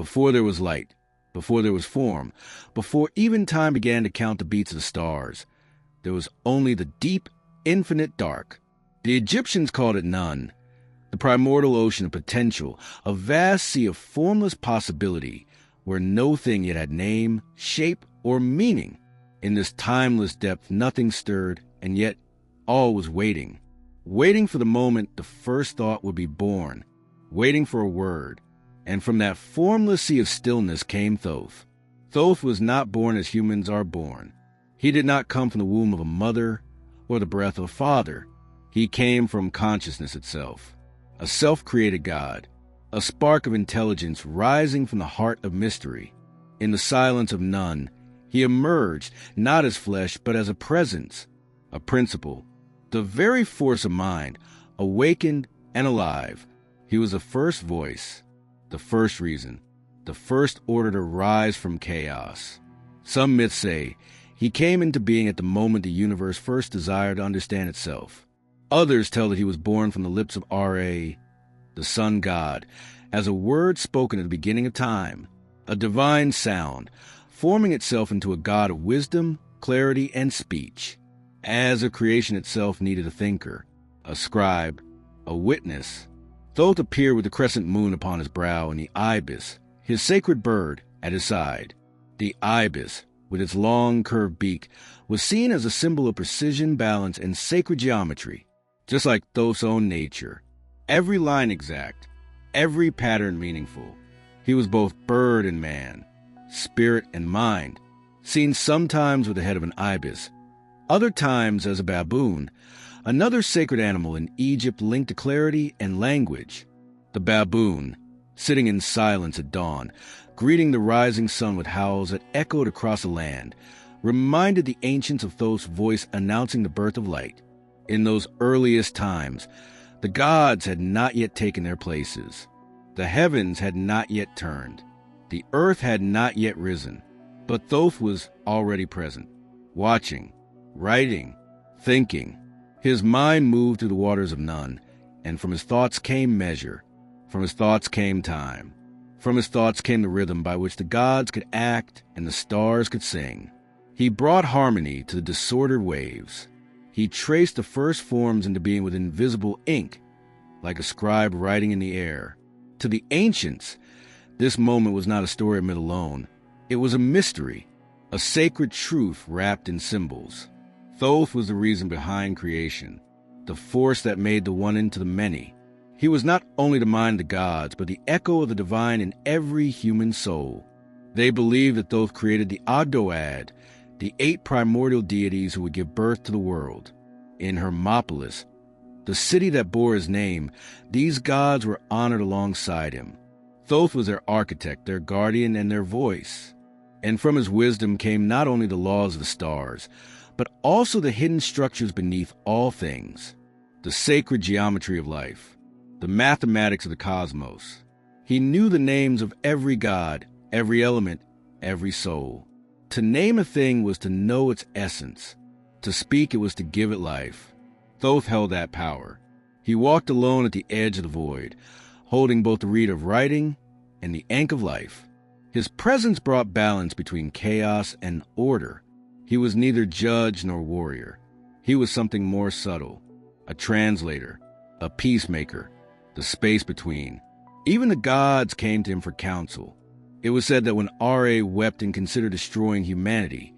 before there was light, before there was form, before even time began to count the beats of the stars. There was only the deep, infinite dark. The Egyptians called it Nun, the primordial ocean of potential, a vast sea of formless possibility, where no thing yet had name, shape, or meaning. In this timeless depth nothing stirred, and yet all was waiting. Waiting for the moment the first thought would be born, waiting for a word. And from that formless sea of stillness came Thoth. Thoth was not born as humans are born. He did not come from the womb of a mother or the breath of a father. He came from consciousness itself, a self-created God, a spark of intelligence rising from the heart of mystery. In the silence of none, he emerged not as flesh but as a presence, a principle, the very force of mind, awakened and alive. He was the first voice, the first reason, the first order to rise from chaos. Some myths say he came into being at the moment the universe first desired to understand itself. Others tell that he was born from the lips of Ra, the sun god, as a word spoken at the beginning of time, a divine sound, forming itself into a god of wisdom, clarity, and speech. As if creation itself needed a thinker, a scribe, a witness, Thoth appeared with the crescent moon upon his brow and the ibis, his sacred bird, at his side. The ibis, with its long curved beak, was seen as a symbol of precision, balance, and sacred geometry, just like Thoth's own nature. Every line exact, every pattern meaningful. He was both bird and man, spirit and mind, seen sometimes with the head of an ibis, other times as a baboon, another sacred animal in Egypt linked to clarity and language. The baboon, sitting in silence at dawn, greeting the rising sun with howls that echoed across the land, reminded the ancients of Thoth's voice announcing the birth of light. In those earliest times, the gods had not yet taken their places. The heavens had not yet turned. The earth had not yet risen. But Thoth was already present, watching, writing, thinking. His mind moved through the waters of none, and from his thoughts came measure. From his thoughts came time. From his thoughts came the rhythm by which the gods could act and the stars could sing. He brought harmony to the disordered waves. He traced the first forms into being with invisible ink, like a scribe writing in the air. To the ancients, this moment was not a story of myth alone. It was a mystery, a sacred truth wrapped in symbols. Thoth was the reason behind creation, the force that made the one into the many. He was not only the mind of the gods, but the echo of the divine in every human soul. They believed that Thoth created the Ogdoad, the 8 primordial deities who would give birth to the world. In Hermopolis, the city that bore his name, these gods were honored alongside him. Thoth was their architect, their guardian, and their voice. And from his wisdom came not only the laws of the stars, but also the hidden structures beneath all things, the sacred geometry of life, the mathematics of the cosmos. He knew the names of every god, every element, every soul. To name a thing was to know its essence. To speak it was to give it life. Thoth held that power. He walked alone at the edge of the void, holding both the reed of writing and the ink of life. His presence brought balance between chaos and order. He was neither judge nor warrior. He was something more subtle, a translator, a peacemaker, the space between. Even the gods came to him for counsel. It was said that when Ra wept and considered destroying humanity,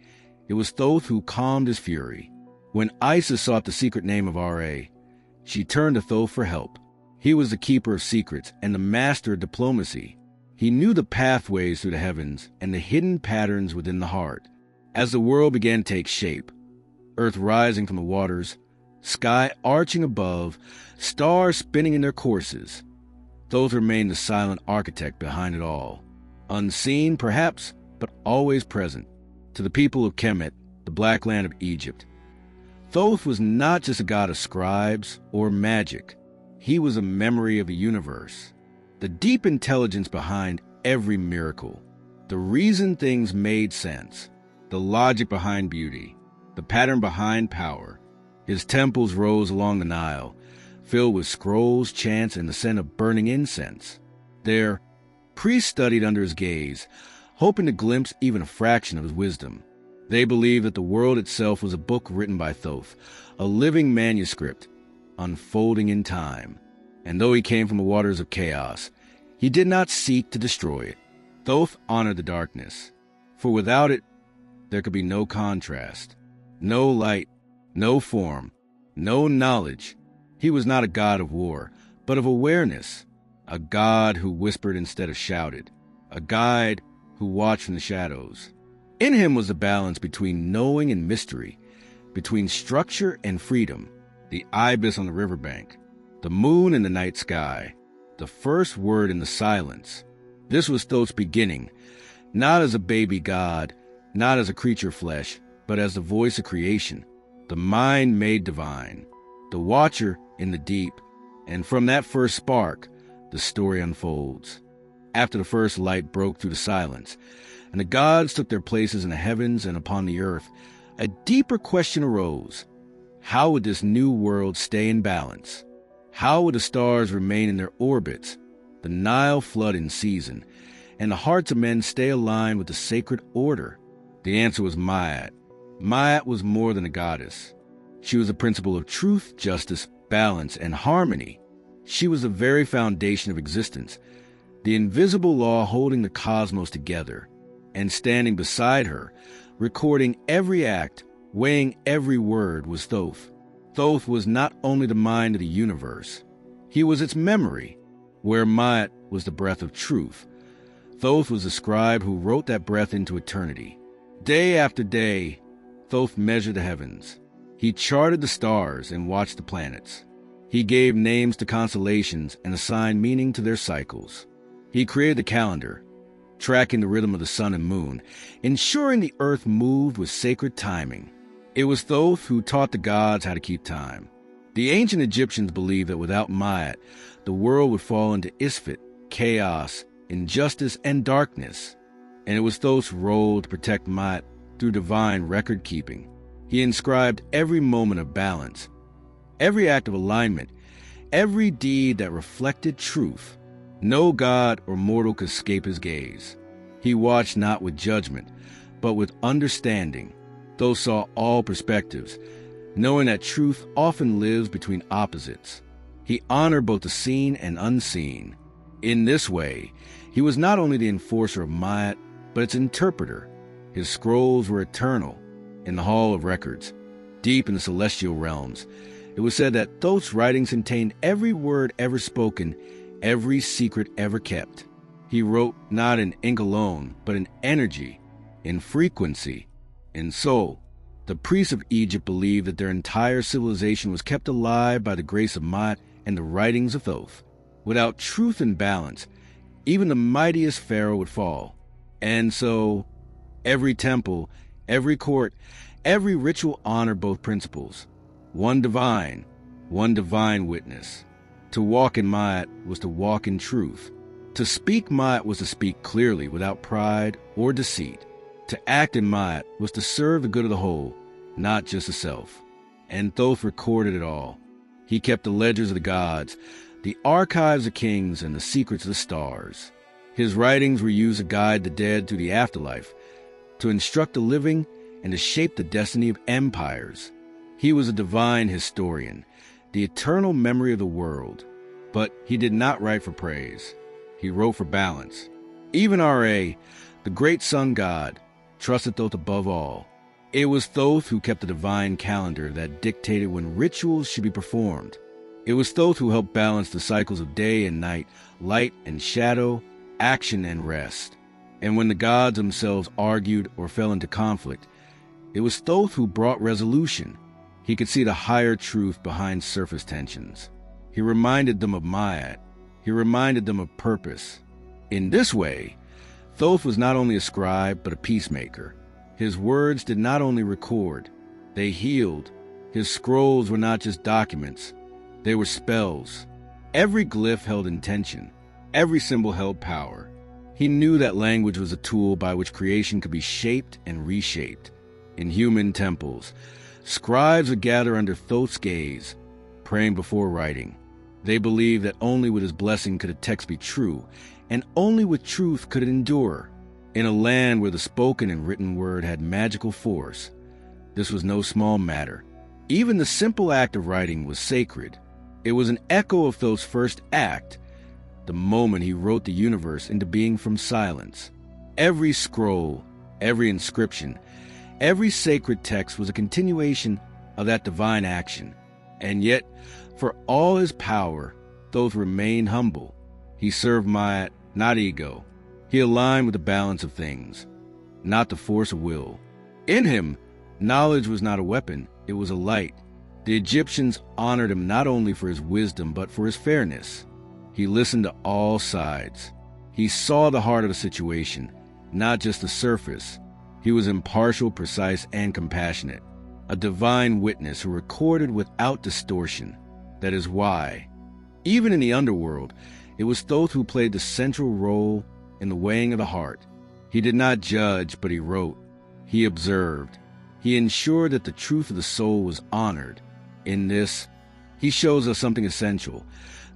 it was Thoth who calmed his fury. When Isis sought the secret name of Ra, she turned to Thoth for help. He was the keeper of secrets and the master of diplomacy. He knew the pathways through the heavens and the hidden patterns within the heart. As the world began to take shape, earth rising from the waters, sky arching above, stars spinning in their courses, Thoth remained the silent architect behind it all. Unseen, perhaps, but always present. To the people of Kemet, the black land of Egypt, Thoth was not just a god of scribes or magic. He was a memory of the universe, the deep intelligence behind every miracle, the reason things made sense, the logic behind beauty, the pattern behind power. His temples rose along the Nile, filled with scrolls, chants, and the scent of burning incense. There, Priests studied under his gaze, hoping to glimpse even a fraction of his wisdom. They believed that the world itself was a book written by Thoth, a living manuscript, unfolding in time. And though he came from the waters of chaos, he did not seek to destroy it. Thoth honored the darkness, for without it, there could be no contrast, no light, no form, no knowledge. He was not a god of war, but of awareness, a god who whispered instead of shouted, a guide who watched from the shadows. In him was the balance between knowing and mystery, between structure and freedom, the ibis on the riverbank, the moon in the night sky, the first word in the silence. This was Thoth's beginning, not as a baby god, not as a creature flesh, but as the voice of creation, the mind made divine, the watcher in the deep. And from that first spark, the story unfolds. After the first light broke through the silence, and the gods took their places in the heavens and upon the earth, a deeper question arose. How would this new world stay in balance? How would the stars remain in their orbits, the Nile flood in season, and the hearts of men stay aligned with the sacred order? The answer was Ma'at. Ma'at was more than a goddess. She was the principle of truth, justice, balance, and harmony. She was the very foundation of existence, the invisible law holding the cosmos together. And standing beside her, recording every act, weighing every word, was Thoth. Thoth was not only the mind of the universe, he was its memory, where Ma'at was the breath of truth. Thoth was the scribe who wrote that breath into eternity. Day after day, Thoth measured the heavens. He charted the stars and watched the planets. He gave names to constellations and assigned meaning to their cycles. He created the calendar, tracking the rhythm of the sun and moon, ensuring the earth moved with sacred timing. It was Thoth who taught the gods how to keep time. The ancient Egyptians believed that without Ma'at, the world would fall into Isfet, chaos, injustice, and darkness. And it was Thoth's role to protect Ma'at through divine record-keeping. He inscribed every moment of balance, every act of alignment, every deed that reflected truth. No god or mortal could escape his gaze. He watched not with judgment, but with understanding. Thoth saw all perspectives, knowing that truth often lives between opposites. He honored both the seen and unseen. In this way, he was not only the enforcer of Ma'at, but its interpreter. His scrolls were eternal in the Hall of Records, deep in the celestial realms. It was said that Thoth's writings contained every word ever spoken, every secret ever kept. He wrote not in ink alone, but in energy, in frequency, in soul. The priests of Egypt believed that their entire civilization was kept alive by the grace of Ma'at and the writings of Thoth. Without truth and balance, even the mightiest pharaoh would fall. And so, every temple, every court, every ritual honored both principles. One divine witness. To walk in Ma'at was to walk in truth. To speak Ma'at was to speak clearly without pride or deceit. To act in Ma'at was to serve the good of the whole, not just the self. And Thoth recorded it all. He kept the ledgers of the gods, the archives of kings, and the secrets of the stars. His writings were used to guide the dead through the afterlife, to instruct the living, and to shape the destiny of empires. He was a divine historian, the eternal memory of the world. But he did not write for praise. He wrote for balance. Even Ra, the great sun god, trusted Thoth above all. It was Thoth who kept the divine calendar that dictated when rituals should be performed. It was Thoth who helped balance the cycles of day and night, light and shadow, action and rest. And when the gods themselves argued or fell into conflict, it was Thoth who brought resolution. He could see the higher truth behind surface tensions. He reminded them of Ma'at. He reminded them of purpose. In this way, Thoth was not only a scribe, but a peacemaker. His words did not only record, they healed. His scrolls were not just documents, they were spells. Every glyph held intention. Every symbol held power. He knew that language was a tool by which creation could be shaped and reshaped. In human temples, scribes would gather under Thoth's gaze, praying before writing. They believed that only with his blessing could a text be true, and only with truth could it endure. In a land where the spoken and written word had magical force, this was no small matter. Even the simple act of writing was sacred. It was an echo of Thoth's first act, the moment he wrote the universe into being from silence. Every scroll, every inscription, every sacred text was a continuation of that divine action. And yet, for all his power, Thoth remained humble. He served Ma'at, not ego. He aligned with the balance of things, not the force of will. In him, knowledge was not a weapon, it was a light. The Egyptians honored him not only for his wisdom, but for his fairness. He listened to all sides. He saw the heart of a situation, not just the surface. He was impartial, precise, and compassionate. A divine witness who recorded without distortion. That is why, even in the underworld, it was Thoth who played the central role in the weighing of the heart. He did not judge, but he wrote. He observed. He ensured that the truth of the soul was honored. In this, he shows us something essential.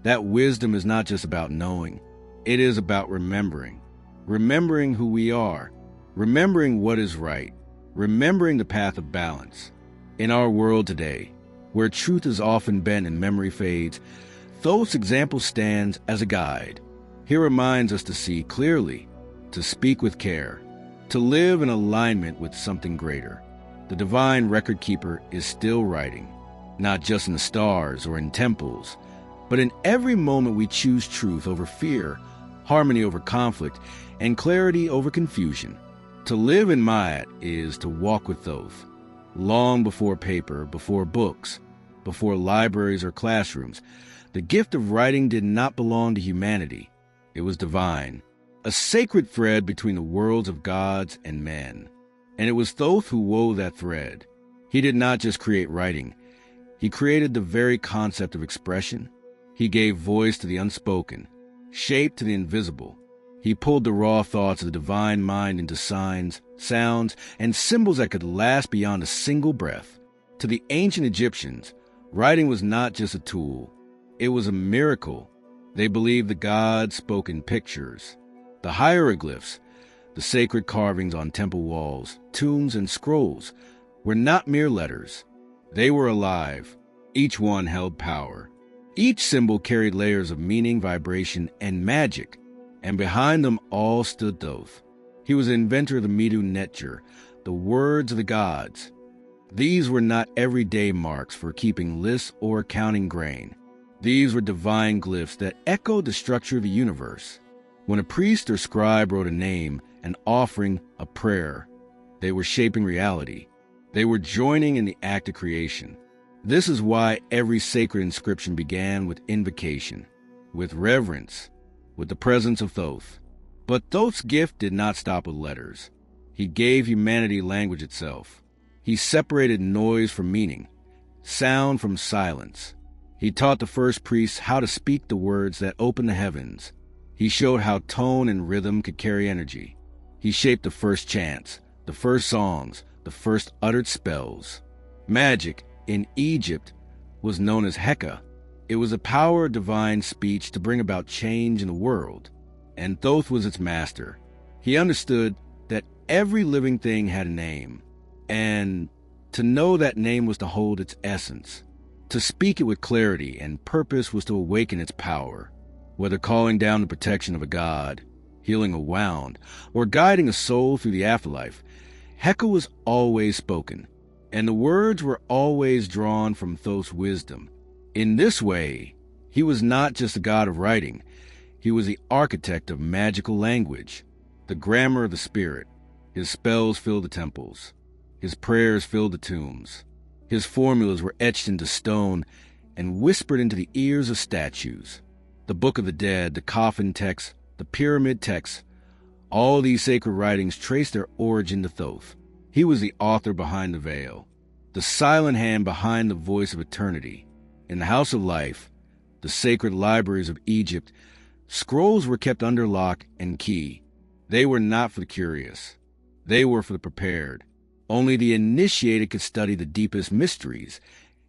That wisdom is not just about knowing. It is about remembering. Remembering who we are. Remembering what is right. Remembering the path of balance. In our world today, where truth is often bent and memory fades, Thoth's example stands as a guide. He reminds us to see clearly, to speak with care, to live in alignment with something greater. The divine record keeper is still writing, not just in the stars or in temples, but in every moment we choose truth over fear, harmony over conflict, and clarity over confusion. To live in Ma'at is to walk with Thoth. Long before paper, before books, before libraries or classrooms, the gift of writing did not belong to humanity. It was divine, a sacred thread between the worlds of gods and men. And it was Thoth who wove that thread. He did not just create writing. He created the very concept of expression. He gave voice to the unspoken, shape to the invisible. He pulled the raw thoughts of the divine mind into signs, sounds, and symbols that could last beyond a single breath. To the ancient Egyptians, writing was not just a tool. It was a miracle. They believed the gods spoke in pictures. The hieroglyphs, the sacred carvings on temple walls, tombs, and scrolls, were not mere letters. They were alive. Each one held power. Each symbol carried layers of meaning, vibration, and magic. And behind them all stood Thoth. He was the inventor of the Medu Neter, the words of the gods. These were not everyday marks for keeping lists or counting grain. These were divine glyphs that echoed the structure of the universe. When a priest or scribe wrote a name, an offering, a prayer, they were shaping reality. They were joining in the act of creation. This is why every sacred inscription began with invocation, with reverence, with the presence of Thoth. But Thoth's gift did not stop with letters. He gave humanity language itself. He separated noise from meaning, sound from silence. He taught the first priests how to speak the words that opened the heavens. He showed how tone and rhythm could carry energy. He shaped the first chants, the first songs, the first uttered spells. Magic, in Egypt, was known as Heka. It was the power of divine speech to bring about change in the world, and Thoth was its master. He understood that every living thing had a name, and to know that name was to hold its essence. To speak it with clarity and purpose was to awaken its power. Whether calling down the protection of a god, healing a wound, or guiding a soul through the afterlife, Heka was always spoken, and the words were always drawn from Thoth's wisdom. In this way, he was not just a god of writing, he was the architect of magical language, the grammar of the spirit. His spells filled the temples. His prayers filled the tombs. His formulas were etched into stone and whispered into the ears of statues. The Book of the Dead, the coffin texts, the pyramid texts, all these sacred writings trace their origin to Thoth. He was the author behind the veil, the silent hand behind the voice of eternity. In the House of Life, the sacred libraries of Egypt, scrolls were kept under lock and key. They were not for the curious. They were for the prepared. Only the initiated could study the deepest mysteries,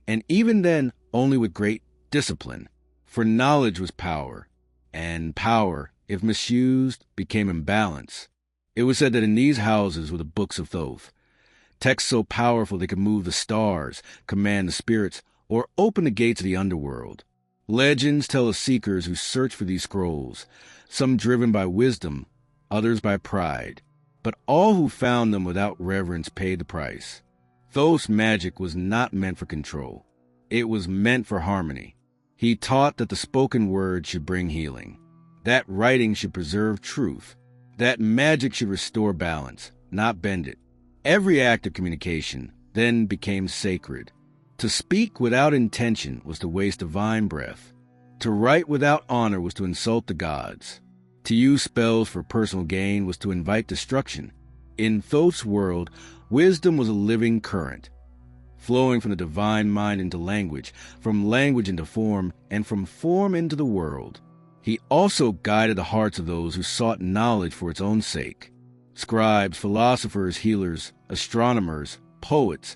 and even then, only with great discipline. For knowledge was power, and power if misused, became imbalanced. It was said that in these houses were the books of Thoth, texts so powerful they could move the stars, command the spirits, or open the gates of the underworld. Legends tell of seekers who searched for these scrolls, some driven by wisdom, others by pride. But all who found them without reverence paid the price. Thoth's magic was not meant for control. It was meant for harmony. He taught that the spoken word should bring healing, that writing should preserve truth, that magic should restore balance, not bend it. Every act of communication then became sacred. To speak without intention was to waste divine breath. To write without honor was to insult the gods. To use spells for personal gain was to invite destruction. In Thoth's world, wisdom was a living current, flowing from the divine mind into language, from language into form, and from form into the world. He also guided the hearts of those who sought knowledge for its own sake. Scribes, philosophers, healers, astronomers, poets,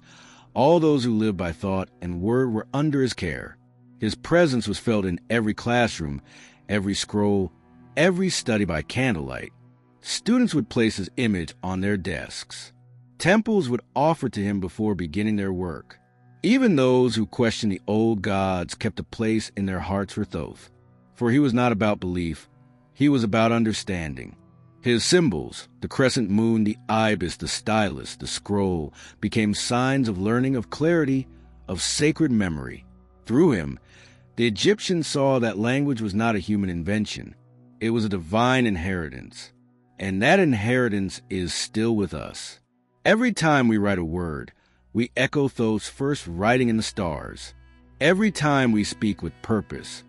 all those who lived by thought and word were under his care. His presence was felt in every classroom, every scroll, every study by candlelight. Students would place his image on their desks. Temples would offer to him before beginning their work. Even those who questioned the old gods kept a place in their hearts for Thoth, for he was not about belief, he was about understanding. His symbols, the crescent moon, the ibis, the stylus, the scroll, became signs of learning, of clarity, of sacred memory. Through him, the Egyptians saw that language was not a human invention. It was a divine inheritance, and that inheritance is still with us. Every time we write a word, we echo Thoth's first writing in the stars. Every time we speak with purpose,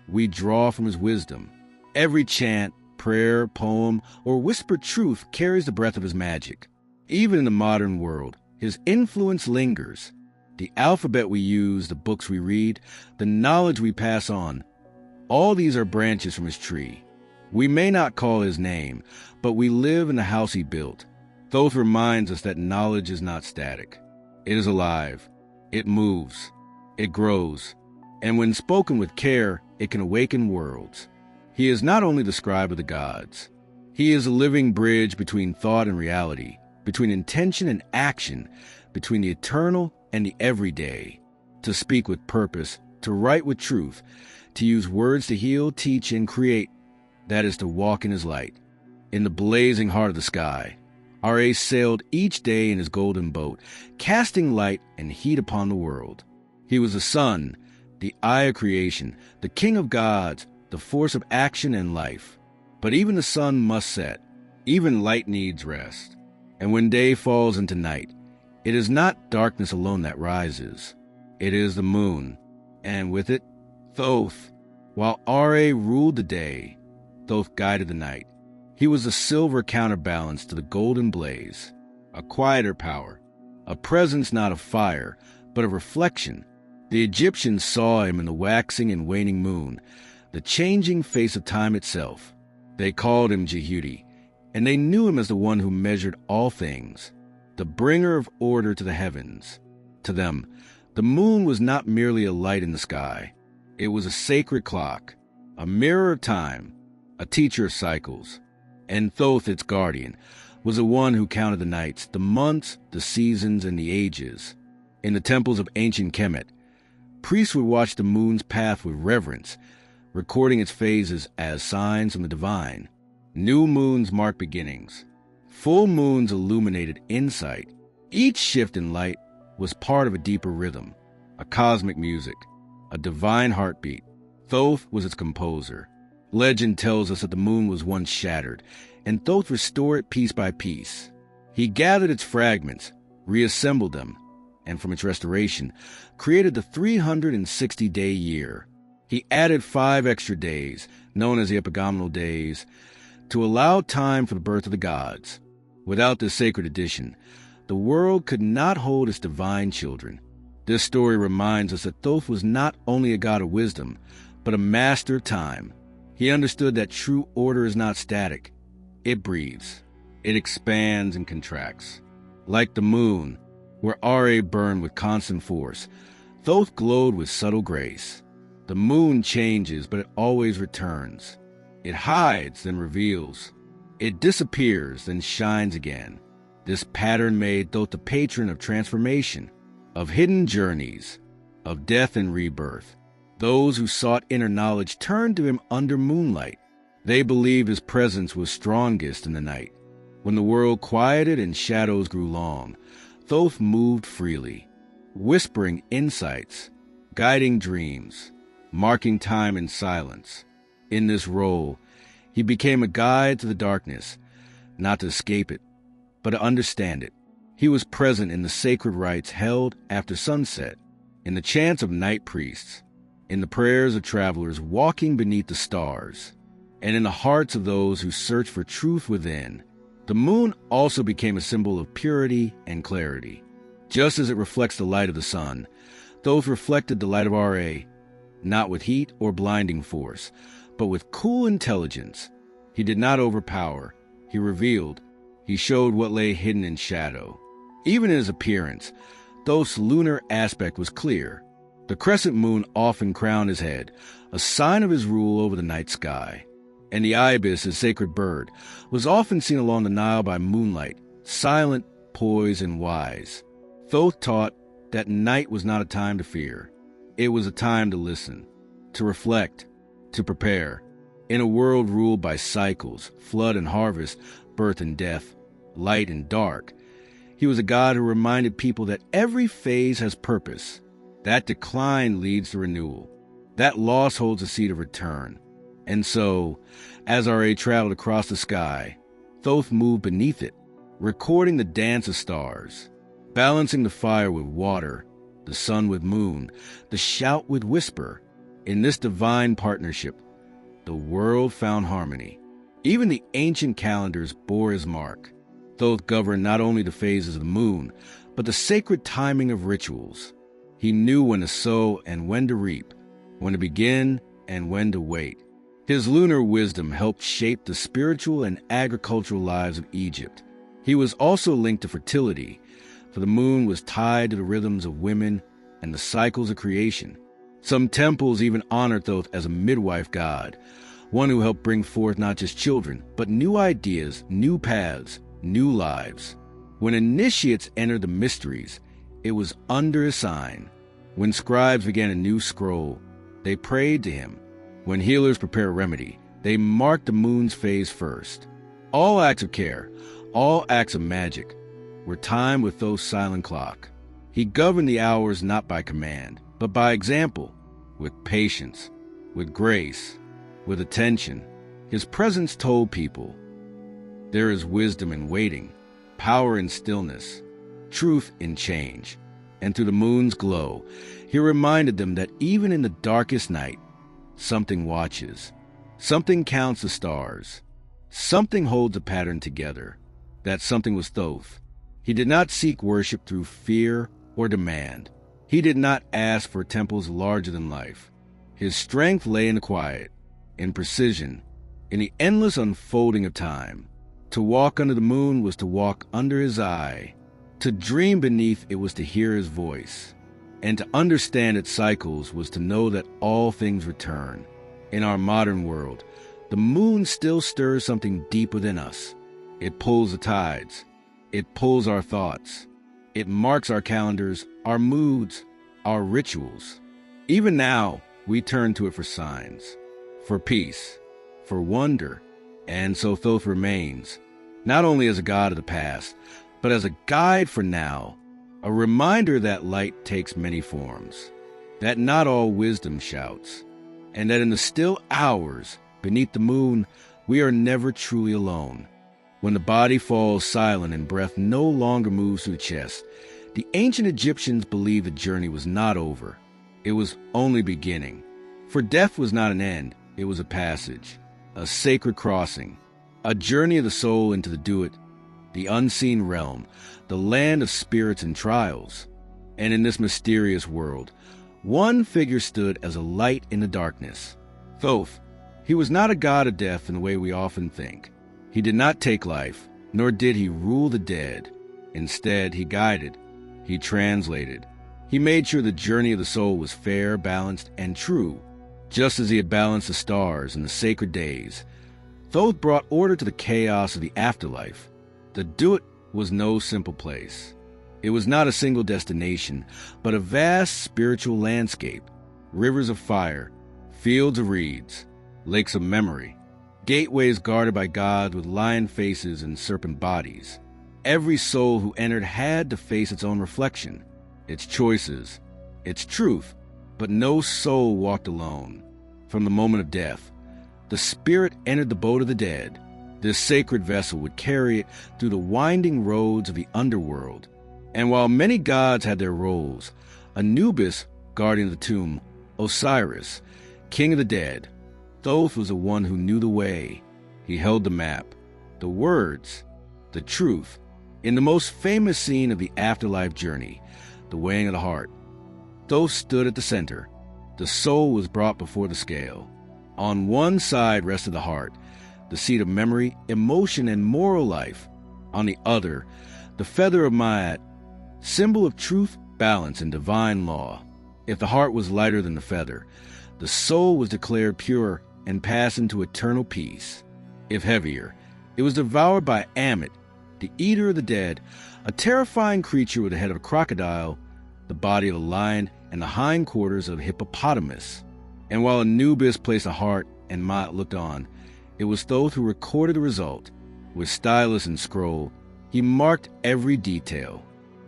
we draw from his wisdom. Every chant, prayer, poem, or whispered truth carries the breath of his magic. Even in the modern world, his influence lingers. The alphabet we use, the books we read, the knowledge we pass on, all these are branches from his tree. We may not call his name, but we live in the house he built. Thoth reminds us that knowledge is not static. It is alive. It moves. It grows. And when spoken with care, it can awaken worlds. He is not only the scribe of the gods. He is a living bridge between thought and reality, between intention and action, between the eternal and the everyday. To speak with purpose, to write with truth, to use words to heal, teach, and create, that is to walk in his light. In the blazing heart of the sky, R.A. sailed each day in his golden boat, casting light and heat upon the world. He was the sun, the eye of creation, the king of gods, the force of action and life. But even the sun must set. Even light needs rest. And when day falls into night, it is not darkness alone that rises. It is the moon, and with it, Thoth. While R.A. ruled the day, Thoth guided the night. He was a silver counterbalance to the golden blaze, a quieter power, a presence not of fire, but of reflection. The Egyptians saw him in the waxing and waning moon, the changing face of time itself. They called him Jehudi, and they knew him as the one who measured all things, the bringer of order to the heavens. To them, the moon was not merely a light in the sky. It was a sacred clock, a mirror of time, a teacher of cycles. And Thoth, its guardian, was the one who counted the nights, the months, the seasons, and the ages. In the temples of ancient Kemet, priests would watch the moon's path with reverence, recording its phases as signs from the divine. New moons marked beginnings. Full moons illuminated insight. Each shift in light was part of a deeper rhythm, a cosmic music, a divine heartbeat. Thoth was its composer. Legend tells us that the moon was once shattered, and Thoth restored it piece by piece. He gathered its fragments, reassembled them, and from its restoration, created the 360-day year. He added 5 extra days, known as the epigomenal days, to allow time for the birth of the gods. Without this sacred addition, the world could not hold its divine children. This story reminds us that Thoth was not only a god of wisdom, but a master of time. He understood that true order is not static. It breathes. It expands and contracts. Like the moon, where R.A. burned with constant force, Thoth glowed with subtle grace. The moon changes, but it always returns. It hides, then reveals. It disappears, then shines again. This pattern made Thoth the patron of transformation, of hidden journeys, of death and rebirth. Those who sought inner knowledge turned to him under moonlight. They believed his presence was strongest in the night. When the world quieted and shadows grew long, Thoth moved freely, whispering insights, guiding dreams, marking time in silence. In this role, he became a guide to the darkness, not to escape it, but to understand it. He was present in the sacred rites held after sunset, in the chants of night priests, in the prayers of travelers walking beneath the stars, and in the hearts of those who search for truth within. The moon also became a symbol of purity and clarity. Just as it reflects the light of the sun, Thoth reflected the light of Ra, not with heat or blinding force, but with cool intelligence. He did not overpower. He revealed. He showed what lay hidden in shadow. Even in his appearance, Thoth's lunar aspect was clear. The crescent moon often crowned his head, a sign of his rule over the night sky. And the ibis, his sacred bird, was often seen along the Nile by moonlight, silent, poised, and wise. Thoth taught that night was not a time to fear. It was a time to listen, to reflect, to prepare. In a world ruled by cycles, flood and harvest, birth and death, light and dark, he was a God who reminded people that every phase has purpose. That decline leads to renewal. That loss holds a seed of return. And so, as Ra traveled across the sky, Thoth moved beneath it, recording the dance of stars, balancing the fire with water, the sun with moon, the shout with whisper. In this divine partnership, the world found harmony. Even the ancient calendars bore his mark. Thoth governed not only the phases of the moon, but the sacred timing of rituals. He knew when to sow and when to reap, when to begin and when to wait. His lunar wisdom helped shape the spiritual and agricultural lives of Egypt. He was also linked to fertility, for the moon was tied to the rhythms of women and the cycles of creation. Some temples even honored Thoth as a midwife god, one who helped bring forth not just children, but new ideas, new paths, new lives. When initiates entered the mysteries, it was under his sign. When scribes began a new scroll, they prayed to him. When healers prepared a remedy, they marked the moon's phase first. All acts of care, all acts of magic, were timed with Thoth's silent clock. He governed the hours not by command, but by example, with patience, with grace, with attention. His presence told people, there is wisdom in waiting, power in stillness, truth in change. And through the moon's glow, he reminded them that even in the darkest night, something watches, something counts the stars, something holds a pattern together. That something was Thoth. He did not seek worship through fear or demand. He did not ask for temples larger than life. His strength lay in the quiet, in precision, in the endless unfolding of time. To walk under the moon was to walk under his eye. To dream beneath it was to hear his voice. And to understand its cycles was to know that all things return. In our modern world, the moon still stirs something deep within us. It pulls the tides. It pulls our thoughts. It marks our calendars, our moods, our rituals. Even now, we turn to it for signs, for peace, for wonder. And so Thoth remains, not only as a god of the past, but as a guide for now, a reminder that light takes many forms, that not all wisdom shouts, and that in the still hours beneath the moon, we are never truly alone. When the body falls silent and breath no longer moves through the chest, the ancient Egyptians believed the journey was not over. It was only beginning. For death was not an end, it was a passage, a sacred crossing, a journey of the soul into the Duat, the unseen realm, the land of spirits and trials. And in this mysterious world, one figure stood as a light in the darkness. Thoth. He was not a god of death in the way we often think. He did not take life, nor did he rule the dead. Instead, he guided, he translated. He made sure the journey of the soul was fair, balanced, and true. Just as he had balanced the stars and the sacred days, Thoth brought order to the chaos of the afterlife. The Duat was no simple place. It was not a single destination, but a vast spiritual landscape. Rivers of fire, fields of reeds, lakes of memory, gateways guarded by gods with lion faces and serpent bodies. Every soul who entered had to face its own reflection, its choices, its truth, but no soul walked alone. From the moment of death, the spirit entered the boat of the dead. This sacred vessel would carry it through the winding roads of the underworld. And while many gods had their roles, Anubis, guardian of the tomb, Osiris, king of the dead, Thoth was the one who knew the way. He held the map, the words, the truth. In the most famous scene of the afterlife journey, the weighing of the heart, Thoth stood at the center. The soul was brought before the scale. On one side rested the heart, the seat of memory, emotion, and moral life. On the other, the feather of Ma'at, symbol of truth, balance, and divine law. If the heart was lighter than the feather, the soul was declared pure and passed into eternal peace. If heavier, it was devoured by Ammit, the eater of the dead, a terrifying creature with the head of a crocodile, the body of a lion, and the hindquarters of a hippopotamus. And while Anubis placed a heart and Ma'at looked on, it was Thoth who recorded the result. With stylus and scroll, he marked every detail.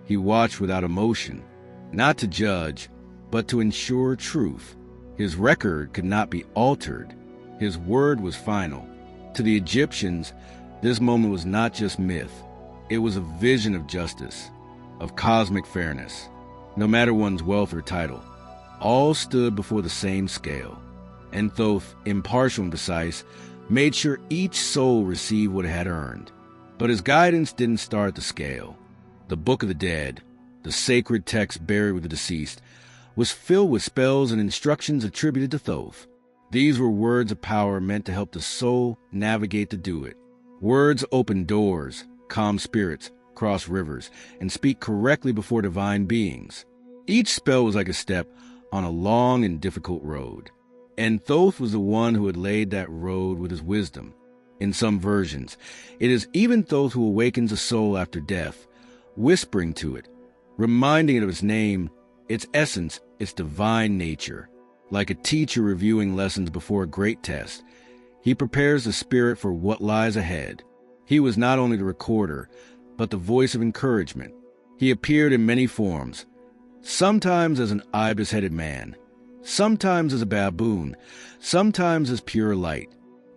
He watched without emotion, not to judge, but to ensure truth. His record could not be altered. His word was final. To the Egyptians, this moment was not just myth. It was a vision of justice, of cosmic fairness. No matter one's wealth or title, all stood before the same scale. And Thoth, impartial and precise, made sure each soul received what it had earned. But his guidance didn't start at the scale. The Book of the Dead, the sacred text buried with the deceased, was filled with spells and instructions attributed to Thoth. These were words of power meant to help the soul navigate the Duat. Words open doors, calm spirits, cross rivers, and speak correctly before divine beings. Each spell was like a step on a long and difficult road. And Thoth was the one who had laid that road with his wisdom. In some versions, it is even Thoth who awakens a soul after death, whispering to it, reminding it of its name, its essence, its divine nature. Like a teacher reviewing lessons before a great test, he prepares the spirit for what lies ahead. He was not only the recorder, but the voice of encouragement. He appeared in many forms, sometimes as an ibis-headed man, sometimes as a baboon, sometimes as pure light.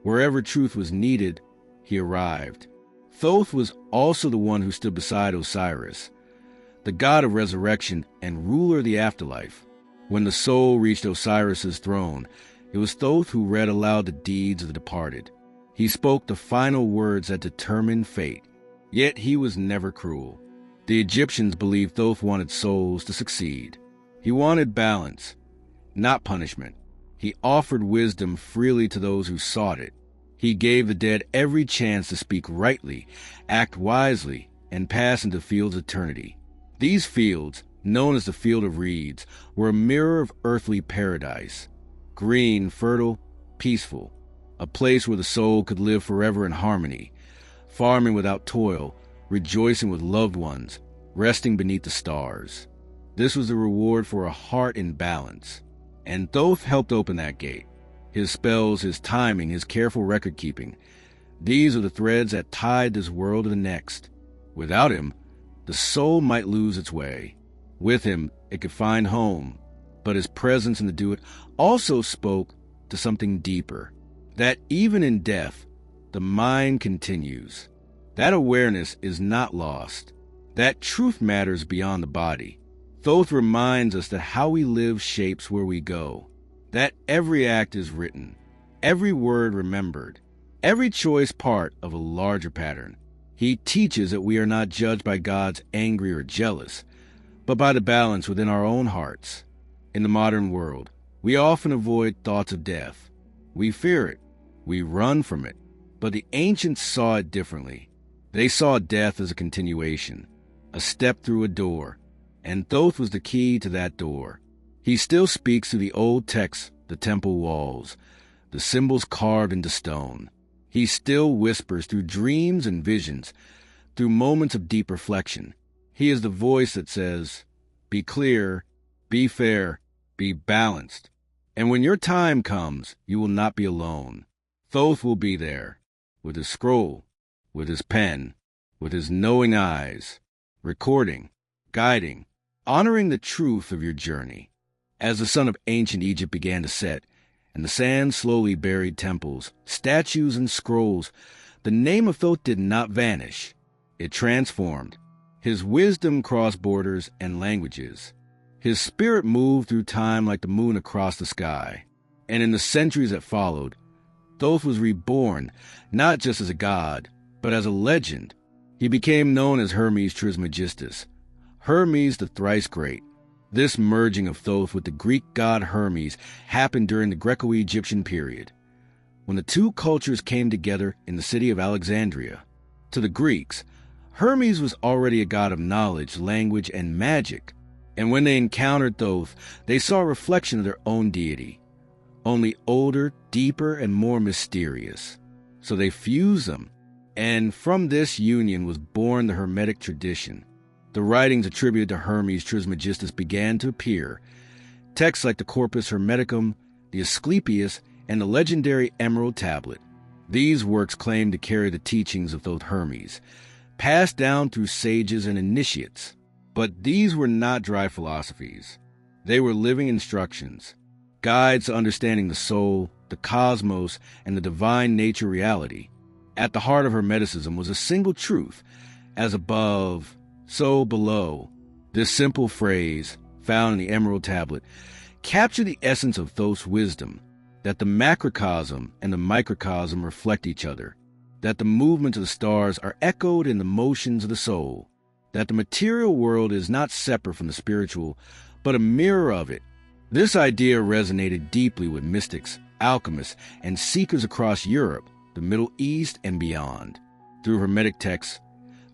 Wherever truth was needed, he arrived. Thoth was also the one who stood beside Osiris, the god of resurrection and ruler of the afterlife. When the soul reached Osiris's throne, it was Thoth who read aloud the deeds of the departed. He spoke the final words that determined fate. Yet he was never cruel. The Egyptians believed Thoth wanted souls to succeed. He wanted balance, not punishment. He offered wisdom freely to those who sought it. He gave the dead every chance to speak rightly, act wisely, and pass into fields of eternity. These fields, known as the Field of Reeds, were a mirror of earthly paradise. Green, fertile, peaceful. A place where the soul could live forever in harmony, farming without toil, rejoicing with loved ones, resting beneath the stars. This was the reward for a heart in balance. And Thoth helped open that gate. His spells, his timing, his careful record-keeping. These are the threads that tied this world to the next. Without him, the soul might lose its way. With him, it could find home. But his presence in the Duat also spoke to something deeper. That even in death, the mind continues. That awareness is not lost. That truth matters beyond the body. Thoth reminds us that how we live shapes where we go. That every act is written, every word remembered, every choice part of a larger pattern. He teaches that we are not judged by gods angry or jealous, but by the balance within our own hearts. In the modern world, we often avoid thoughts of death. We fear it. We run from it. But the ancients saw it differently. They saw death as a continuation, a step through a door, and Thoth was the key to that door. He still speaks through the old texts, the temple walls, the symbols carved into stone. He still whispers through dreams and visions, through moments of deep reflection. He is the voice that says, "Be clear, be fair, be balanced. And when your time comes, you will not be alone. Thoth will be there, with his scroll, with his pen, with his knowing eyes, recording, guiding, honoring the truth of your journey." As the sun of ancient Egypt began to set, and the sand slowly buried temples, statues, and scrolls, the name of Thoth did not vanish. It transformed. His wisdom crossed borders and languages. His spirit moved through time like the moon across the sky. And in the centuries that followed, Thoth was reborn, not just as a god, but as a legend. He became known as Hermes Trismegistus, Hermes the thrice great. This merging of Thoth with the Greek god Hermes happened during the Greco-Egyptian period, when the two cultures came together in the city of Alexandria. To the Greeks, Hermes was already a god of knowledge, language, and magic, and when they encountered Thoth, they saw a reflection of their own deity, only older, deeper, and more mysterious. So they fused them, and from this union was born the Hermetic tradition. The writings attributed to Hermes Trismegistus began to appear. Texts like the Corpus Hermeticum, the Asclepius, and the legendary Emerald Tablet. These works claim to carry the teachings of Thoth Hermes, passed down through sages and initiates. But these were not dry philosophies. They were living instructions, guides to understanding the soul, the cosmos, and the divine nature reality. At the heart of Hermeticism was a single truth: as above, so below. This simple phrase, found in the Emerald Tablet, captured the essence of Thoth's wisdom, that the macrocosm and the microcosm reflect each other, that the movements of the stars are echoed in the motions of the soul, that the material world is not separate from the spiritual, but a mirror of it. This idea resonated deeply with mystics, alchemists, and seekers across Europe, the Middle East, and beyond. Through Hermetic texts,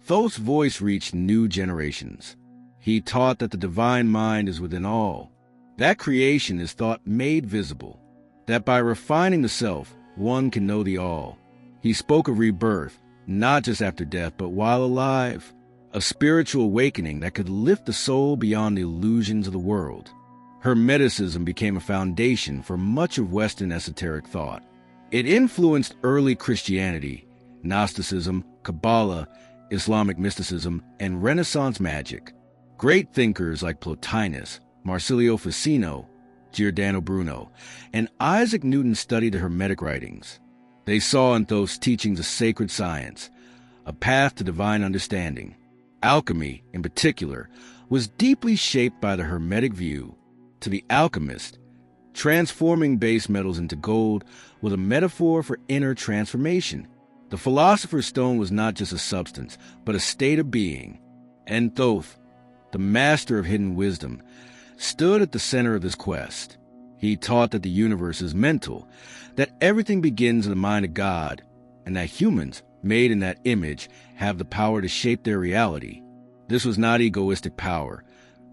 Thoth's voice reached new generations. He taught that the divine mind is within all, that creation is thought made visible, that by refining the self, one can know the all. He spoke of rebirth, not just after death, but while alive, a spiritual awakening that could lift the soul beyond the illusions of the world. Hermeticism became a foundation for much of Western esoteric thought. It influenced early Christianity, Gnosticism, Kabbalah, Islamic mysticism, and Renaissance magic. Great thinkers like Plotinus, Marsilio Ficino, Giordano Bruno, and Isaac Newton studied the Hermetic writings. They saw in Thoth's teachings a sacred science, a path to divine understanding. Alchemy, in particular, was deeply shaped by the Hermetic view. To the alchemist, transforming base metals into gold was a metaphor for inner transformation. The philosopher's stone was not just a substance, but a state of being. And Thoth, the master of hidden wisdom, stood at the center of this quest. He taught that the universe is mental, that everything begins in the mind of God, and that humans, made in that image, have the power to shape their reality. This was not egoistic power,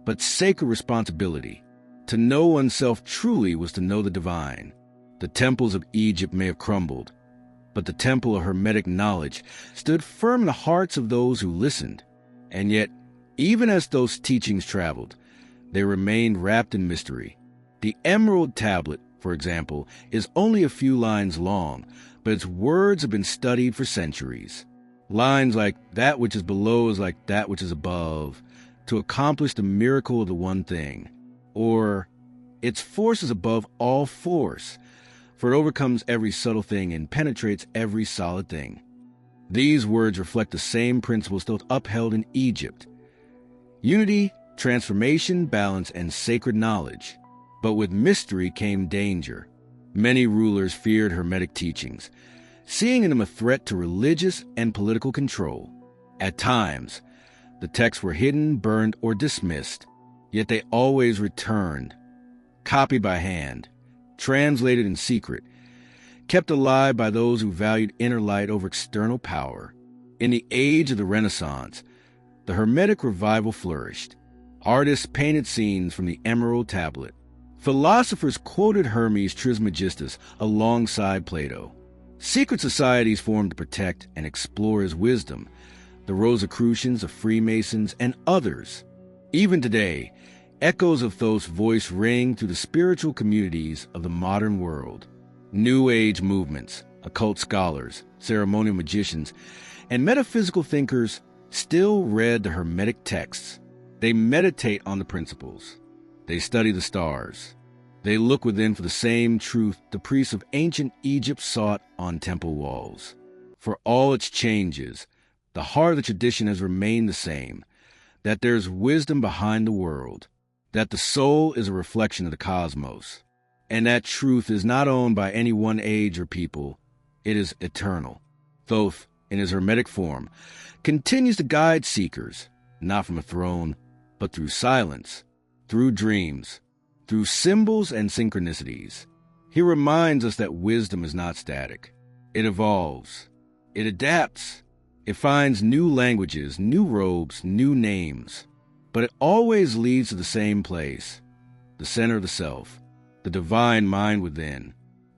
but sacred responsibility. To know oneself truly was to know the divine. The temples of Egypt may have crumbled, but the temple of Hermetic knowledge stood firm in the hearts of those who listened. And yet, even as those teachings traveled, they remained wrapped in mystery. The Emerald Tablet, for example, is only a few lines long, but its words have been studied for centuries. Lines like "that which is below is like that which is above," to accomplish the miracle of the one thing. Or, "its force is above all force, for it overcomes every subtle thing and penetrates every solid thing." These words reflect the same principles Thoth upheld in Egypt: unity, transformation, balance, and sacred knowledge. But with mystery came danger. Many rulers feared Hermetic teachings, seeing in them a threat to religious and political control. At times, the texts were hidden, burned, or dismissed, yet they always returned, copied by hand, translated in secret, kept alive by those who valued inner light over external power. In the age of the Renaissance, the Hermetic revival flourished. Artists painted scenes from the Emerald Tablet. Philosophers quoted Hermes Trismegistus alongside Plato. Secret societies formed to protect and explore his wisdom, the Rosicrucians, the Freemasons, and others. Even today, echoes of Thoth's voice ring through the spiritual communities of the modern world. New Age movements, occult scholars, ceremonial magicians, and metaphysical thinkers still read the Hermetic texts. They meditate on the principles. They study the stars. They look within for the same truth the priests of ancient Egypt sought on temple walls. For all its changes, the heart of the tradition has remained the same, that there's wisdom behind the world, that the soul is a reflection of the cosmos, and that truth is not owned by any one age or people. It is eternal. Thoth, in his Hermetic form, continues to guide seekers, not from a throne, but through silence, through dreams, through symbols and synchronicities. He reminds us that wisdom is not static. It evolves. It adapts. It finds new languages, new robes, new names. But it always leads to the same place, the center of the self, the divine mind within.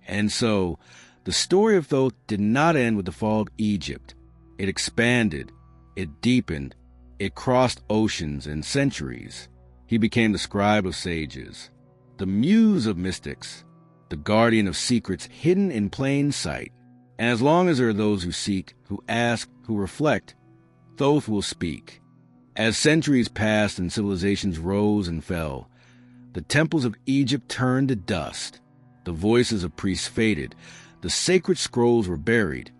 And so, the story of Thoth did not end with the fall of Egypt. It expanded. It deepened. It crossed oceans and centuries. He became the scribe of sages, the muse of mystics, the guardian of secrets hidden in plain sight. And as long as there are those who seek, who ask, who reflect, Thoth will speak. As centuries passed and civilizations rose and fell, the temples of Egypt turned to dust. The voices of priests faded, the sacred scrolls were buried,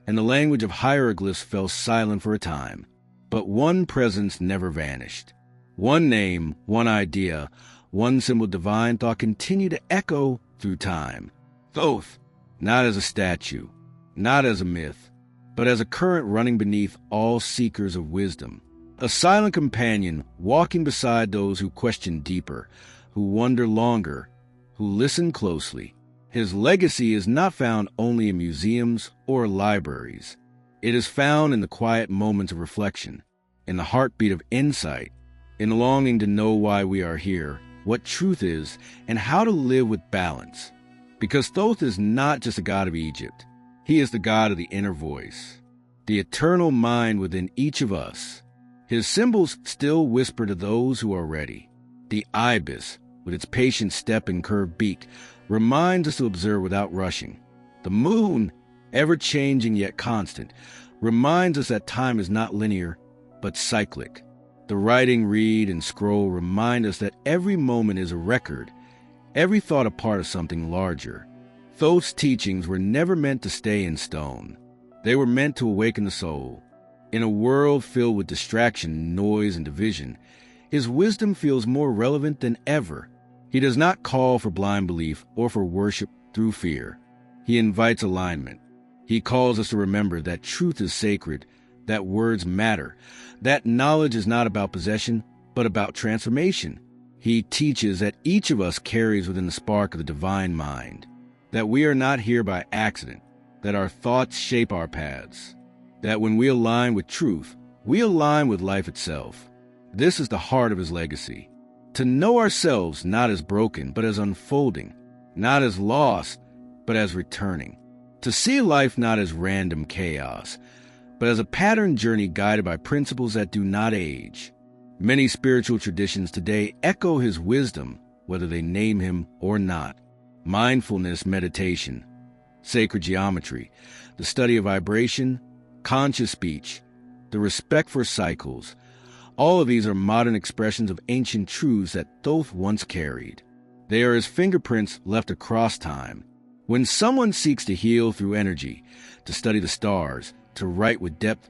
and the language of hieroglyphs fell silent for a time. But one presence never vanished. One name, one idea, one symbol of divine thought continued to echo through time. Thoth, not as a statue, not as a myth, but as a current running beneath all seekers of wisdom. A silent companion walking beside those who question deeper, who wonder longer, who listen closely. His legacy is not found only in museums or libraries. It is found in the quiet moments of reflection, in the heartbeat of insight, in longing to know why we are here, what truth is, and how to live with balance. Because Thoth is not just a god of Egypt. He is the god of the inner voice, the eternal mind within each of us. His symbols still whisper to those who are ready. The ibis, with its patient step and curved beak, reminds us to observe without rushing. The moon, ever-changing yet constant, reminds us that time is not linear, but cyclic. The writing, reed, and scroll remind us that every moment is a record, every thought a part of something larger. Thoth's teachings were never meant to stay in stone. They were meant to awaken the soul. In a world filled with distraction, noise, and division, his wisdom feels more relevant than ever. He does not call for blind belief or for worship through fear. He invites alignment. He calls us to remember that truth is sacred, that words matter, that knowledge is not about possession, but about transformation. He teaches that each of us carries within the spark of the divine mind, that we are not here by accident, that our thoughts shape our paths, that when we align with truth, we align with life itself. This is the heart of his legacy. To know ourselves not as broken, but as unfolding, not as lost, but as returning. To see life not as random chaos, but as a patterned journey guided by principles that do not age. Many spiritual traditions today echo his wisdom, whether they name him or not. Mindfulness meditation, sacred geometry, the study of vibration, conscious speech, the respect for cycles. All of these are modern expressions of ancient truths that Thoth once carried. They are his fingerprints left across time. When someone seeks to heal through energy, to study the stars, to write with depth,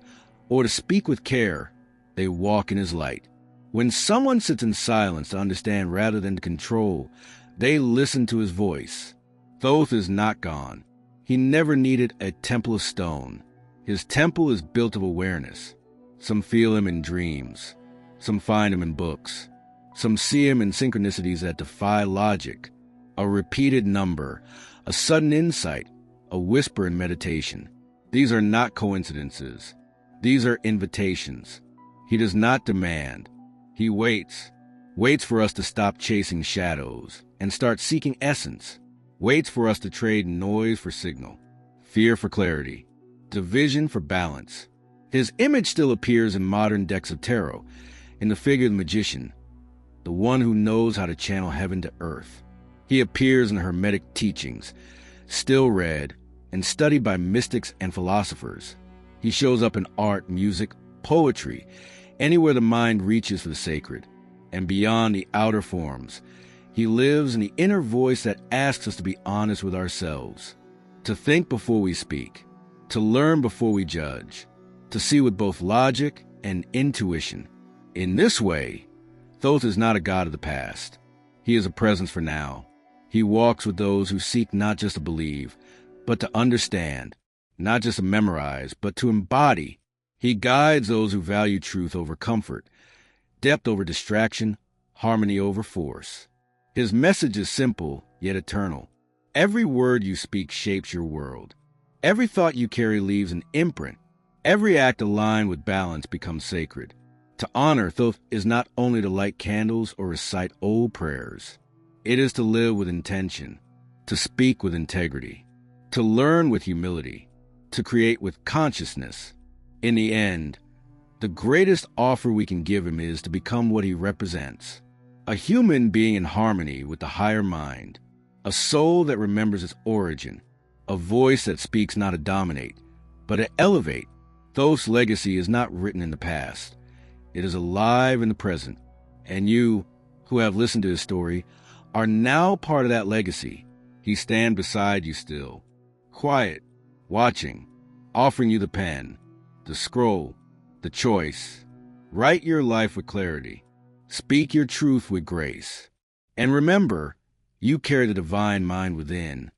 or to speak with care, they walk in his light. When someone sits in silence to understand rather than to control, they listen to his voice. Thoth is not gone. He never needed a temple of stone. His temple is built of awareness. Some feel him in dreams. Some find him in books. Some see him in synchronicities that defy logic. A repeated number, a sudden insight, a whisper in meditation. These are not coincidences. These are invitations. He does not demand. He waits for us to stop chasing shadows and start seeking essence, waits for us to trade noise for signal, fear for clarity, division for balance. His image still appears in modern decks of tarot, in the figure of the magician, the one who knows how to channel heaven to earth. He appears in Hermetic teachings, still read and studied by mystics and philosophers. He shows up in art, music, poetry, anywhere the mind reaches for the sacred. And beyond the outer forms, he lives in the inner voice that asks us to be honest with ourselves, to think before we speak, to learn before we judge, to see with both logic and intuition. In this way, Thoth is not a god of the past. He is a presence for now. He walks with those who seek not just to believe, but to understand, not just to memorize, but to embody. He guides those who value truth over comfort, depth over distraction, harmony over force. His message is simple, yet eternal. Every word you speak shapes your world. Every thought you carry leaves an imprint. Every act aligned with balance becomes sacred. To honor Thoth is not only to light candles or recite old prayers. It is to live with intention, to speak with integrity, to learn with humility, to create with consciousness. In the end, the greatest offer we can give him is to become what he represents. A human being in harmony with the higher mind, a soul that remembers its origin, a voice that speaks not to dominate, but to elevate. Thoth's legacy is not written in the past. It is alive in the present. And you, who have listened to his story, are now part of that legacy. He stands beside you still, quiet, watching, offering you the pen, the scroll, the choice. Write your life with clarity. Speak your truth with grace. And remember, you carry the divine mind within.